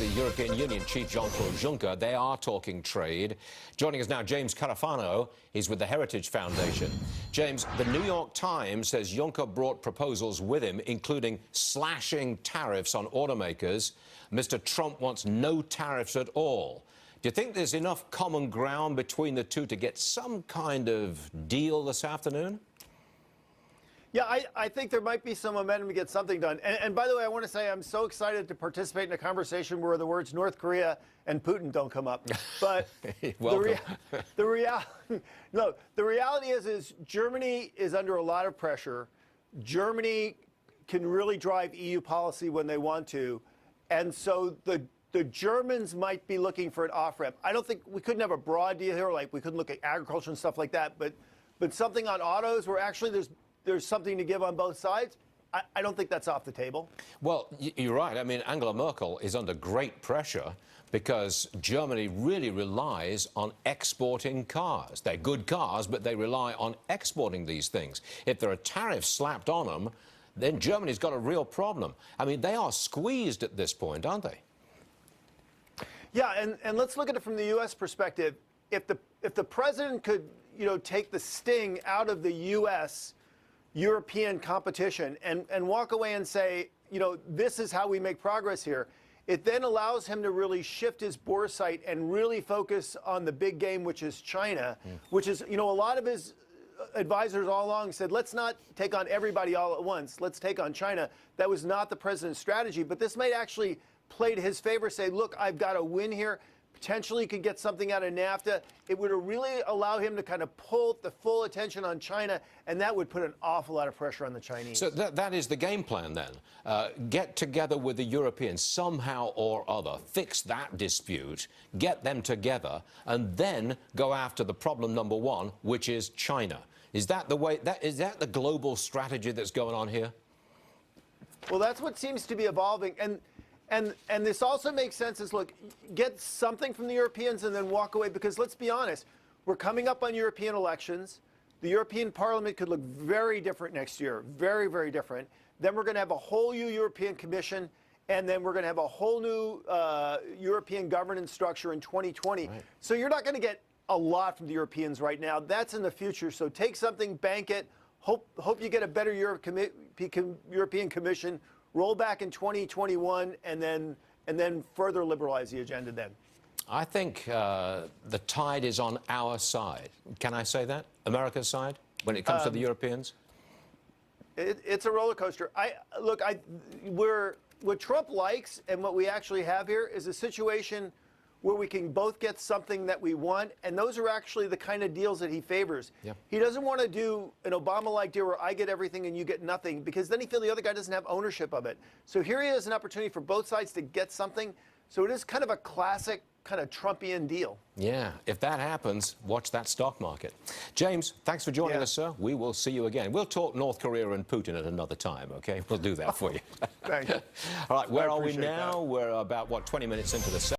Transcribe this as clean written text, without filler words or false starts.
the European Union chief Jean-Claude Juncker. They are talking trade. Joining us now, James Carafano. He's with the Heritage Foundation. James, the New York Times says Juncker brought proposals with him, including slashing tariffs on automakers. Mr. Trump wants no tariffs at all. Do you think there's enough common ground between the two to get some kind of deal this afternoon? Yeah, I think there might be some momentum to get something done. And by the way, I want to say I'm so excited to participate in a conversation where the words North Korea and Putin don't come up. But the reality is Germany is under a lot of pressure. Germany can really drive EU policy when they want to. And so the Germans might be looking for an off-ramp. I don't think we couldn't have a broad deal here, like we couldn't look at agriculture and stuff like that. But something on autos where actually there's something to give on both sides, I don't think that's off the table. Well, you're right. I mean, Angela Merkel is under great pressure because Germany really relies on exporting cars. They're good cars, but they rely on exporting these things. If there are tariffs slapped on them, then Germany's got a real problem. I mean, they are squeezed at this point, aren't they? Yeah, and let's look at it from the U.S. perspective. If the president could, take the sting out of the U.S. European competition and walk away and say, this is how we make progress here, it then allows him to really shift his bore sight and really focus on the big game, which is China, which is, a lot of his advisors all along said, let's not take on everybody all at once. Let's take on China. That was not the president's strategy. But this might actually play to his favor, say, look, I've got a win here. Potentially could get something out of NAFTA. It would really allow him to kind of pull the full attention on China, and that would put an awful lot of pressure on the Chinese. So that is the game plan then. Get together with the Europeans somehow or other, fix that dispute, get them together, and then go after the problem number one, which is China. Is that the way? Is that the global strategy that's going on here? Well, that's what seems to be evolving. And this also makes sense is, look, get something from the Europeans and then walk away, because let's be honest, we're coming up on European elections. The European Parliament could look very different next year, very, very different. Then we're going to have a whole new European Commission, and then we're going to have a whole new European governance structure in 2020. Right. So you're not going to get a lot from the Europeans right now. That's in the future. So take something, bank it, hope you get a better European Commission, roll back in 2021, and then further liberalize the agenda then. I think the tide is on our side. Can I say that? America's side when it comes to the Europeans? It's a roller coaster. What Trump likes and what we actually have here is a situation where we can both get something that we want, and those are actually the kind of deals that he favors. Yeah. He doesn't want to do an Obama-like deal where I get everything and you get nothing, because then he feels the other guy doesn't have ownership of it. So here he has an opportunity for both sides to get something. So it is kind of a classic kind of Trumpian deal. Yeah, if that happens, watch that stock market. James, thanks for joining us, sir. We will see you again. We'll talk North Korea and Putin at another time, okay? We'll do that for you. Thank you. All right, where are we now? That. We're about, 20 minutes into the